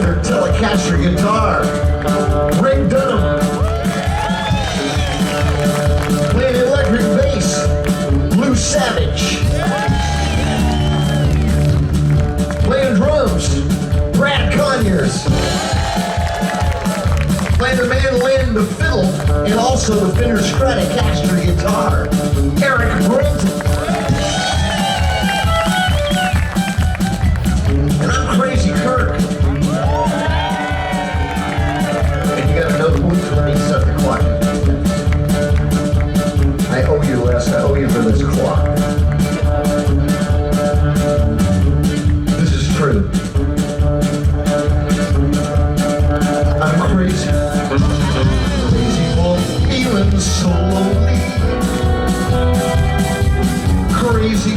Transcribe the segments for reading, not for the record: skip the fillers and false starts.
Fender Telecaster guitar. Ring Dunham. Playing electric bass, Blue Savage. Playing drums, Brad Conyers. Playing the mandolin, the fiddle, and also the Fender Stratocaster guitar, Brenton. And I'm Krazy Kirk. And you gotta know the boots when you set the clock. I owe you, Les. I owe you for this clock. This is true. I'm crazy. Crazy for feeling so lonely. Crazy.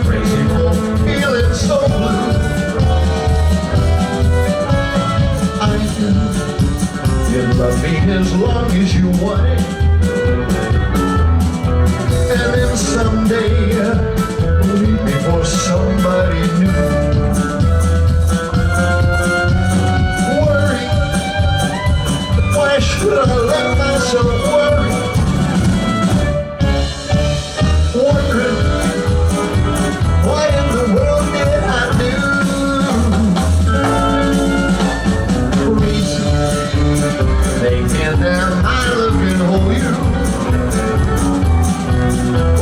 Crazy for feeling so blue. I knew you'd love me as long as you wanted. And then someday leave me for somebody new. Why should I let myself worry? Wondering what in the world did I do? Crazy, thinking that my love can hold you.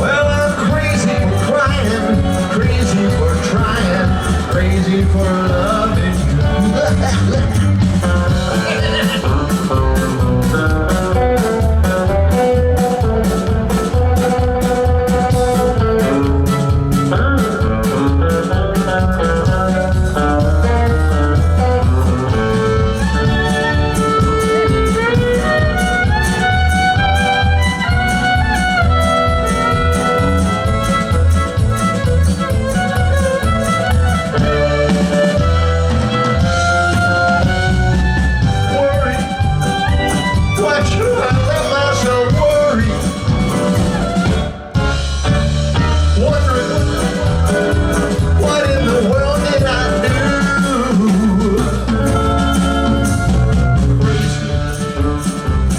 Well, I'm crazy for crying, crazy for trying, crazy for loving you.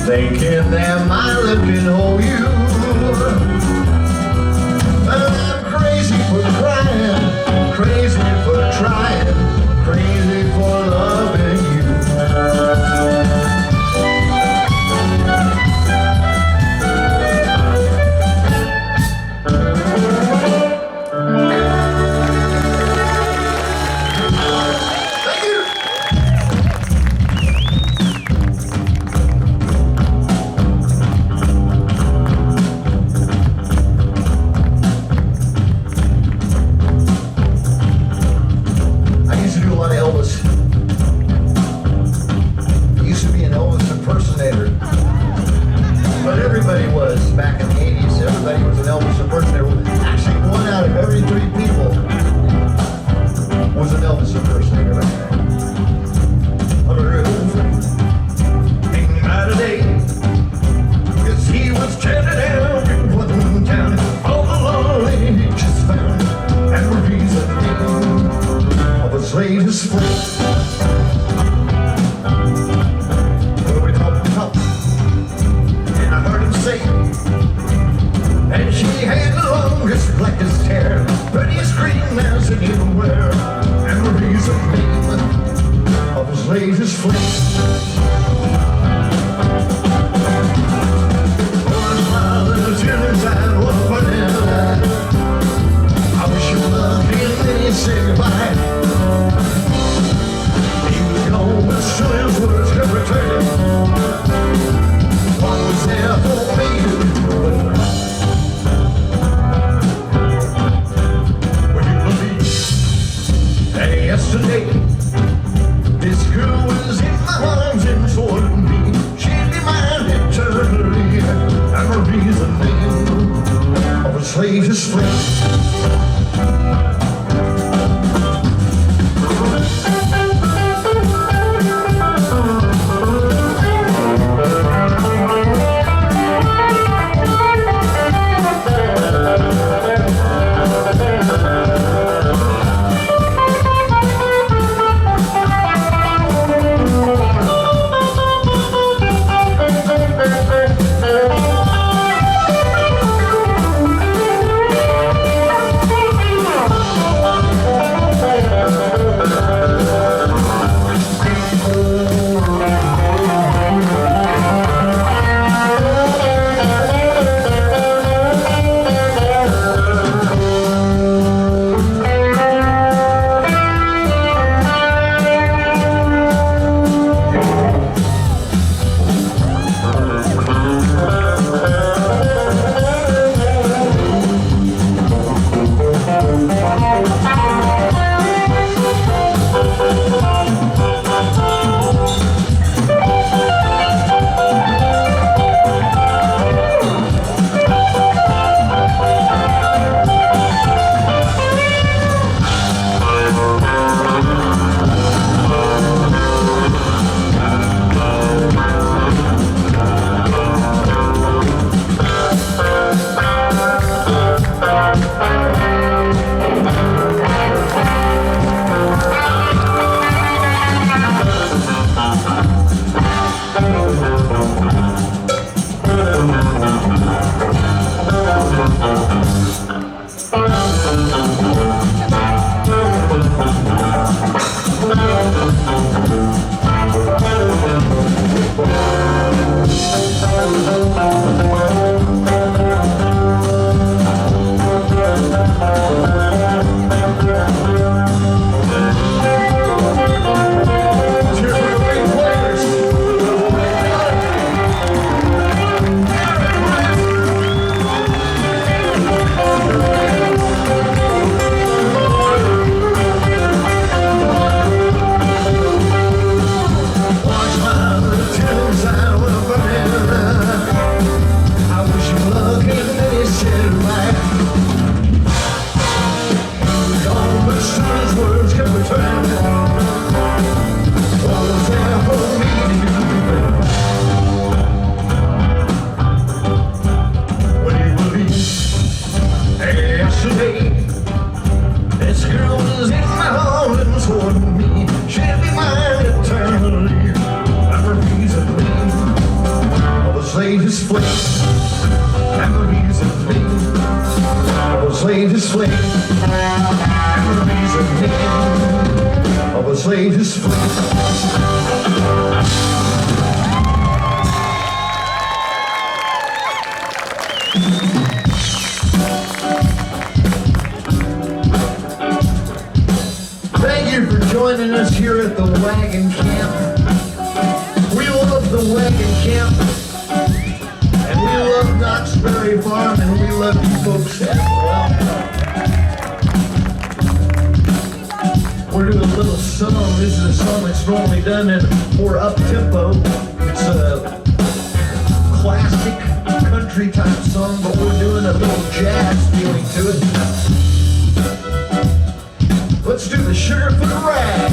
Thinking that my love can hold you. And I'm crazy for crying, crazy for trying, crazy for loving you. Thank you. But everybody was back in the 80s. Everybody was an Elvis impersonator. Actually, 1 out of every 3 people was an Elvis impersonator back then. On the roof. Ain't not a day. Cause he was chanting out in one town. All the lonely just found. And the reason of his latest flight. And she had the longest, blackest hair, prettiest green as anywhere, and the reason of his latest flick. One smile and a tear inside, one foot in the eye. I wish you loved me and then you say goodbye. He was gone, but still his words kept returning. What was there for me? Yesterday, this girl was in my arms and Thank you for joining us here at the Wagon Camp. We love the Wagon Camp, and we love Knott's Berry Farm, and we love you folks as well. We're doing a little song. This is a song that's normally done in more up-tempo. It's a classic country type song, but we're doing a little jazz feeling to it. Let's do the Sugarfoot Rag.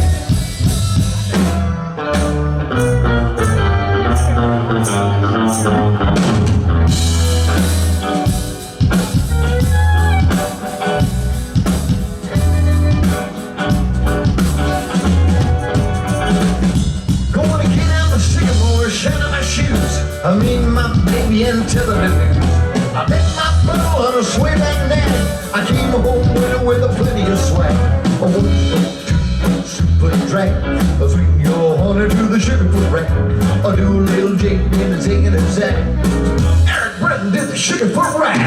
Going to get out the sycamore, shining my shoes. I mean my baby and tell her the news. I bet my pedal on a sway back then. I came home with a plenty of swag. Oh, 1, 2, super drag. I'll swing your horn to the Sugarfoot Rag. I'll do a little jig and a zig and a zag. Eric Brenton did the Sugarfoot Rag.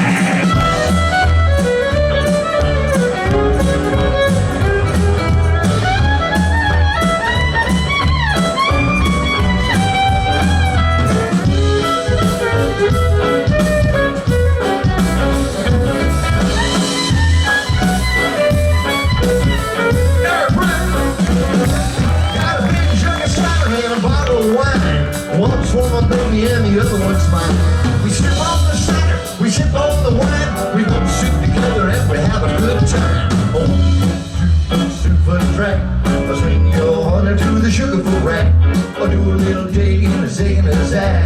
One's for my baby and the other one's mine. We sip on the cider, we sip on the wine. We both sit together and we have a good time. Oh, super track. I'll swing your honor to the Sugarfoot Rag. I'll do a little jig and a zig and a zag.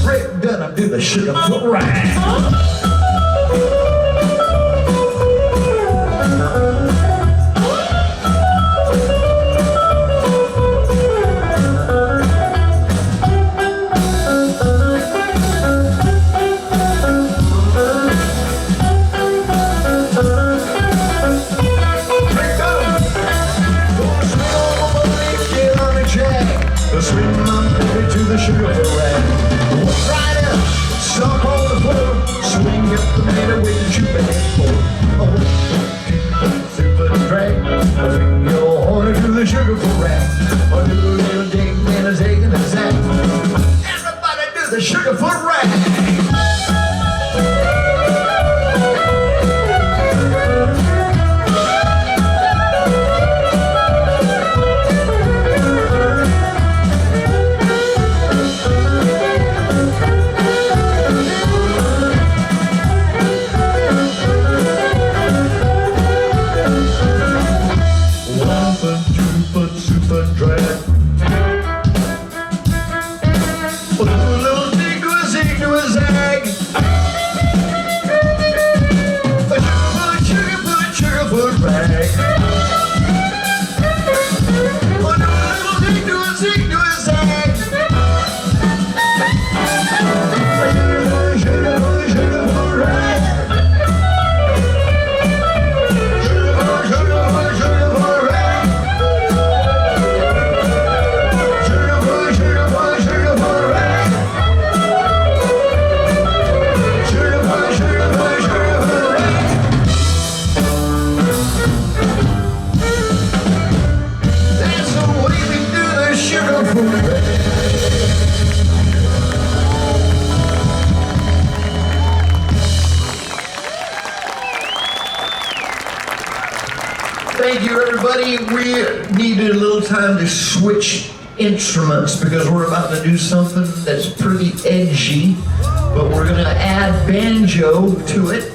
Rick Dunham do the Sugarfoot Rag. Swing my baby to the Sugarfoot Rag. Walk right up, stomp on the floor. Swing up the middle with the chupa head for. Oh, super drag. I'll swing your horn to the Sugarfoot Rag. I'll do a little dig and a zig and a zag. Everybody do the Sugarfoot Rag. Thank you, everybody. We needed a little time to switch instruments because we're about to do something that's pretty edgy, but we're going to add banjo to it.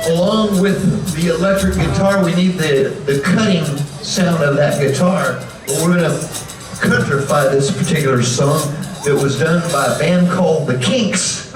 Along with the electric guitar, we need the cutting sound of that guitar. But we're going to countrify this particular song that was done by a band called The Kinks.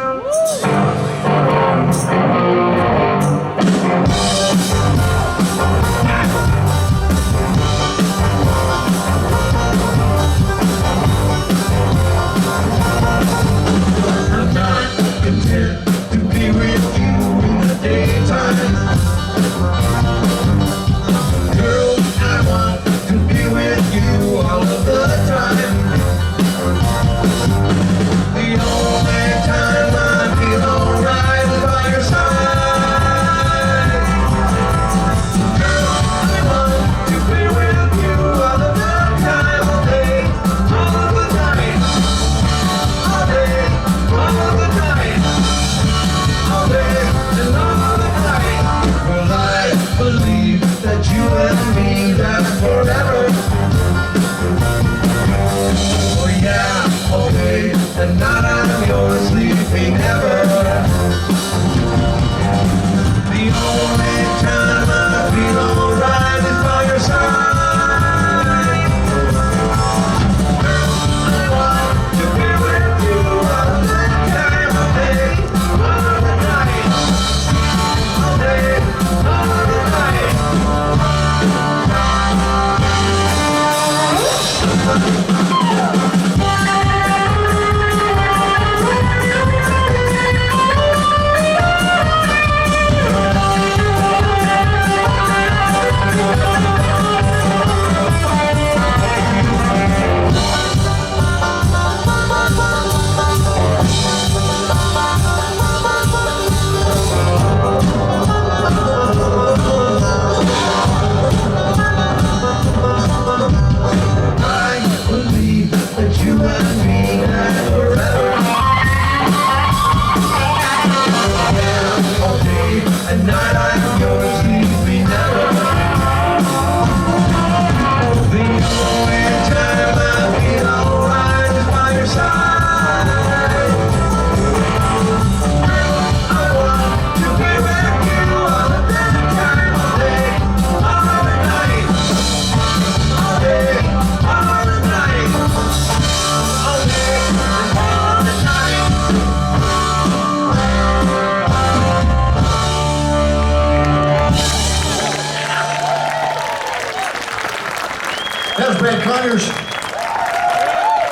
That was Brad Conyers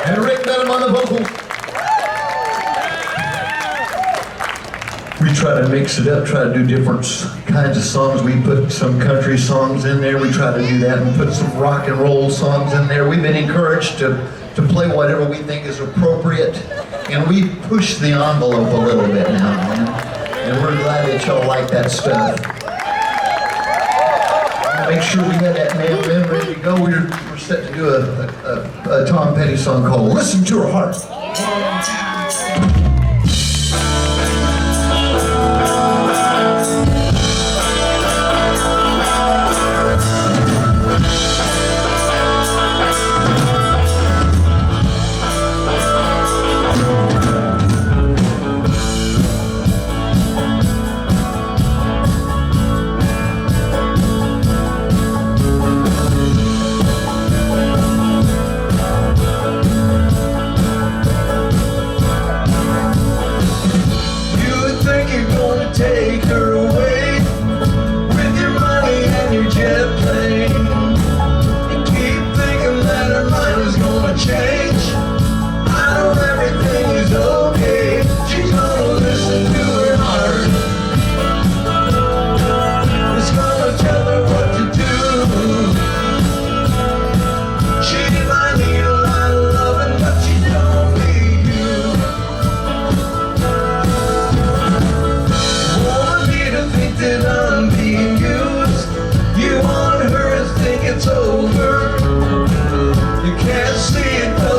and Rick Dunham on the vocal. We try to mix it up, try to do different kinds of songs. We put some country songs in there. We try to do that and put some rock and roll songs in there. We've been encouraged to play whatever we think is appropriate, and we push the envelope a little bit now, man. And we're glad that y'all like that stuff. Make sure we had that mandolin ready to go. We're set to do a Tom Petty song called "Listen to Her Heart." It's over. You can't see it.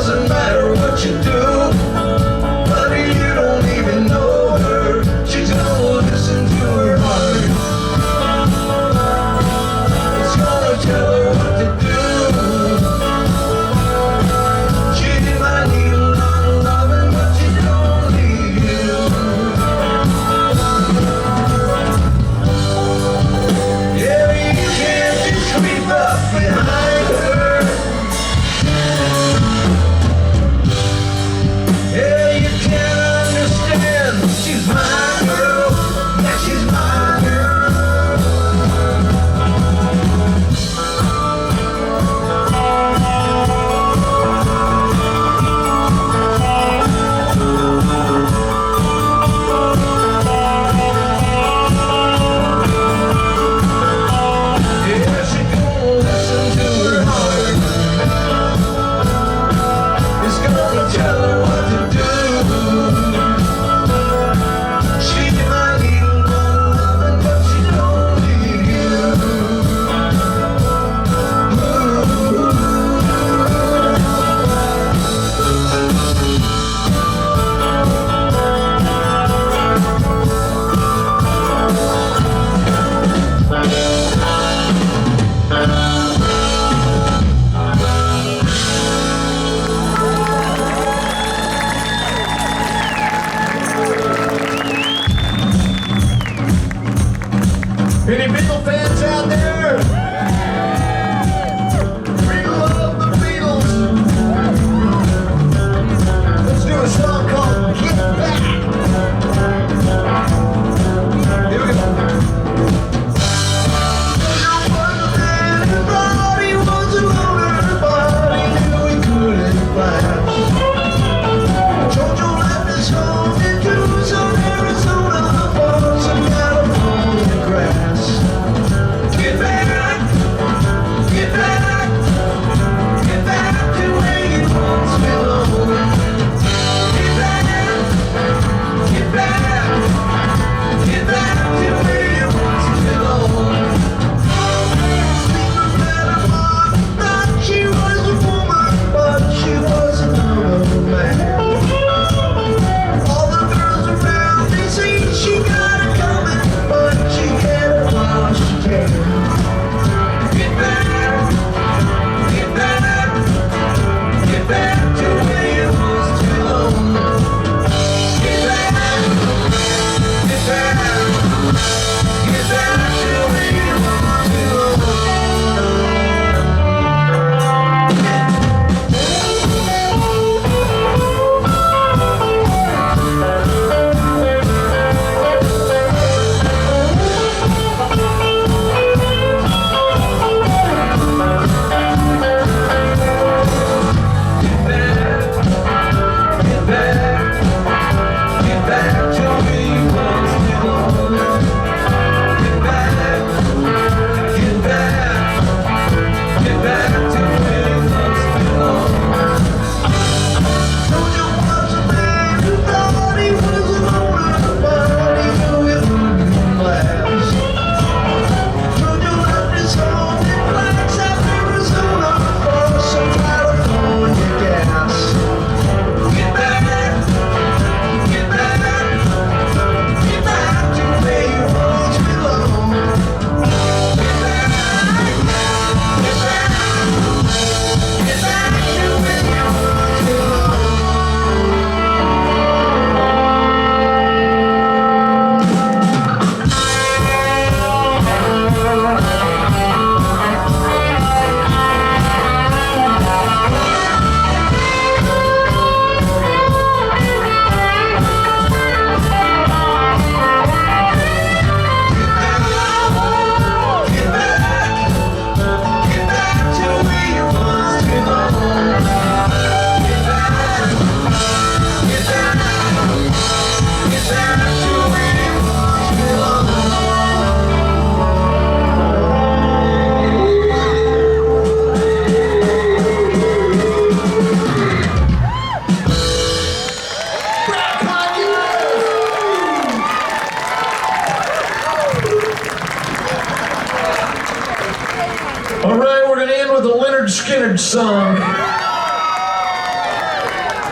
song.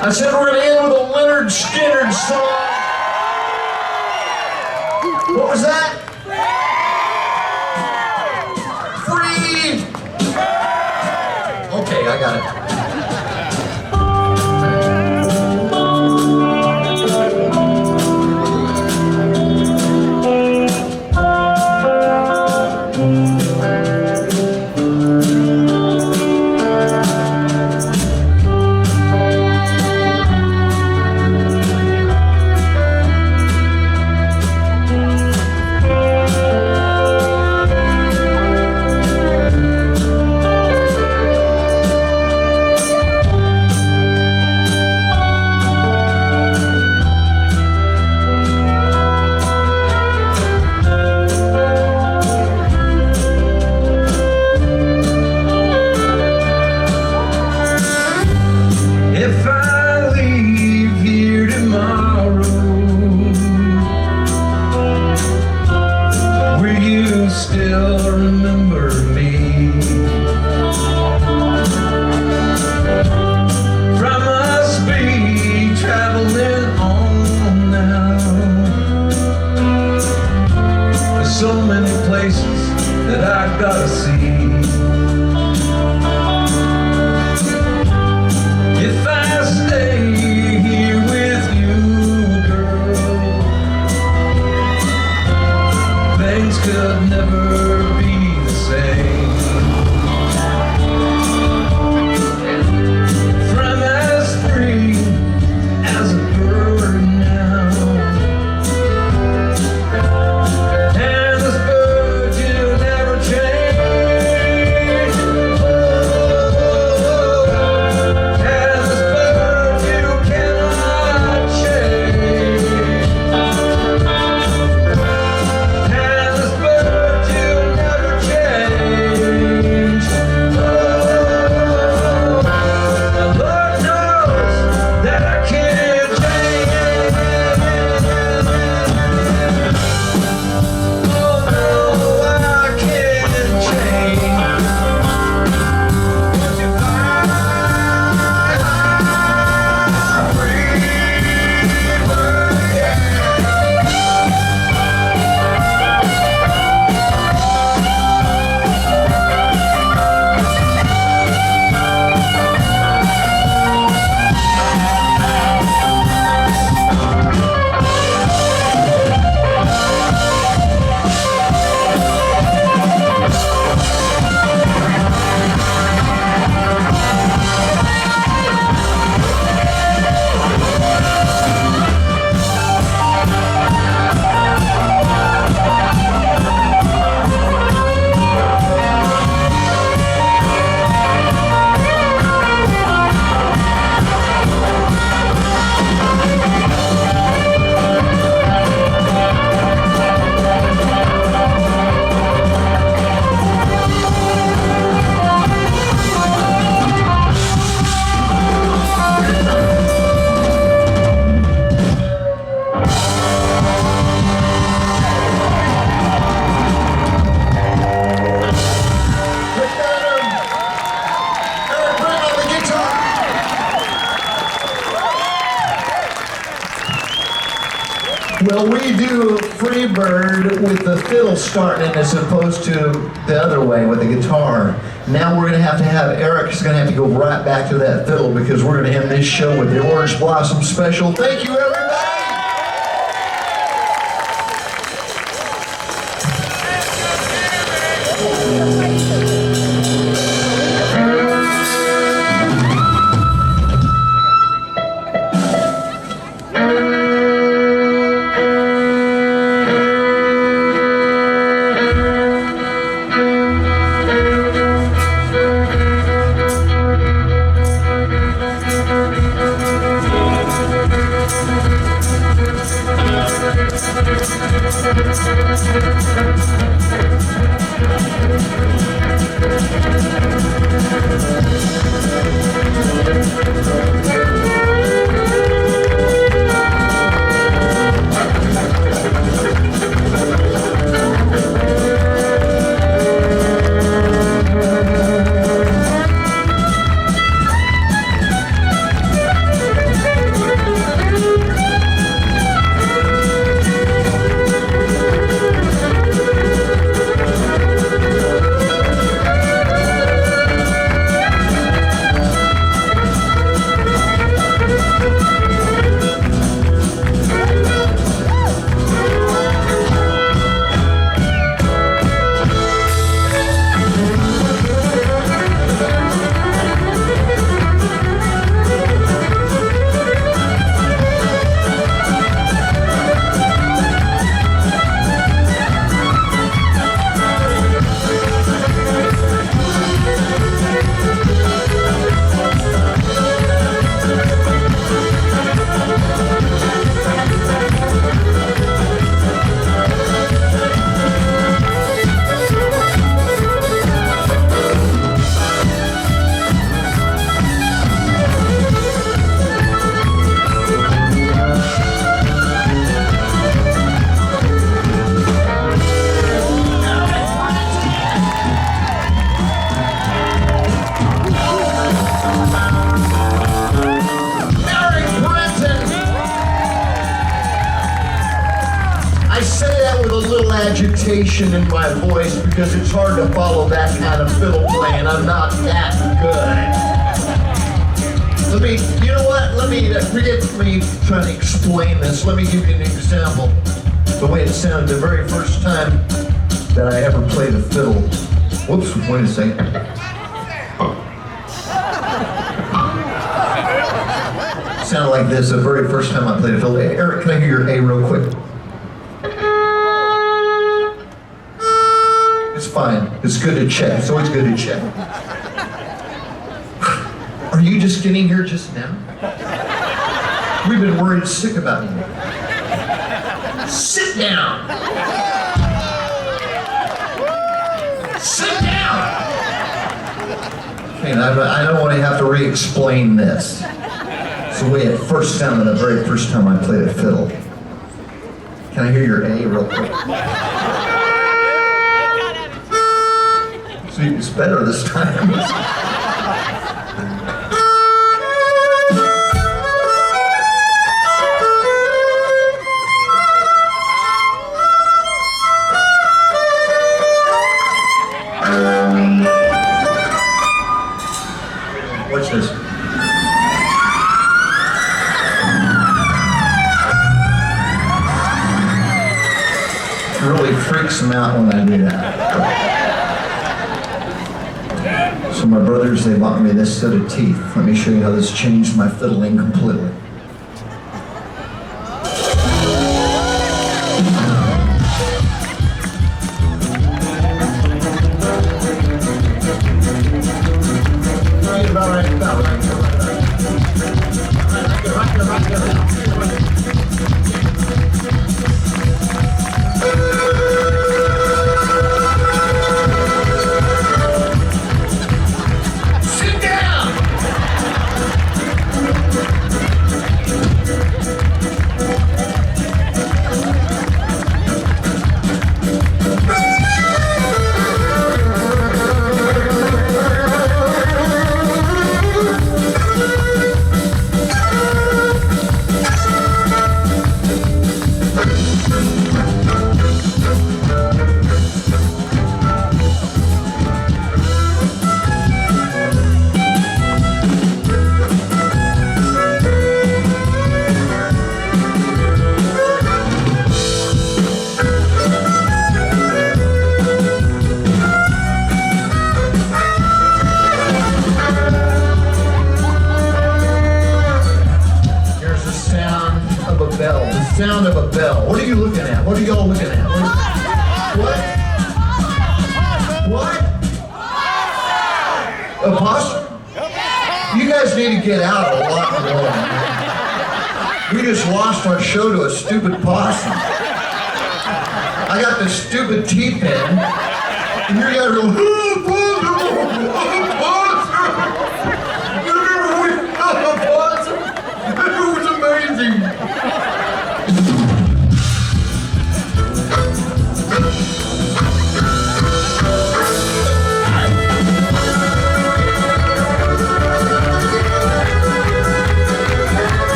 I said we're going to end with a Leonard Skinner song. What was that? Free! Okay, I got it. Well, we do Freebird with the fiddle starting as opposed to the other way with the guitar. Now we're going to have Eric's going to have to go right back to that fiddle because we're going to end this show with the Orange Blossom Special. Thank you, everybody! hesitation in my voice because it's hard to follow that kind of fiddle playing. I'm not that good. You know what? Forget me trying to explain this. Let me give you an example. The way it sounded the very first time that I ever played a fiddle. Whoops, wait a second. Sounded like this the very first time I played a fiddle. Hey, Eric, can I hear your A real quick? It's fine. It's good to check. It's always good to check. Are you just getting here just now? We've been worried sick about you. Sit down. Sit down. And I don't want to have to re-explain this. It's the way it first sounded the very first time I played a fiddle. Can I hear your A real quick? See, it's better this time. Watch this. It really freaks them out when I do that. So my brothers, they bought me this set of teeth. Let me show you how this changed my fiddling completely. Sound of a bell. What are you looking at? What are y'all looking at? What? What? A possum? You guys need to get out a lot more. We just lost our show to a stupid possum. I got this stupid teeth in, and you guys are going, possum. It was amazing.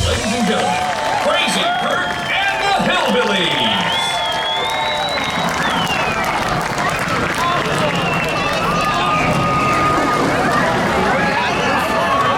Ladies and gentlemen, Krazy Kirk and the Hillbillies.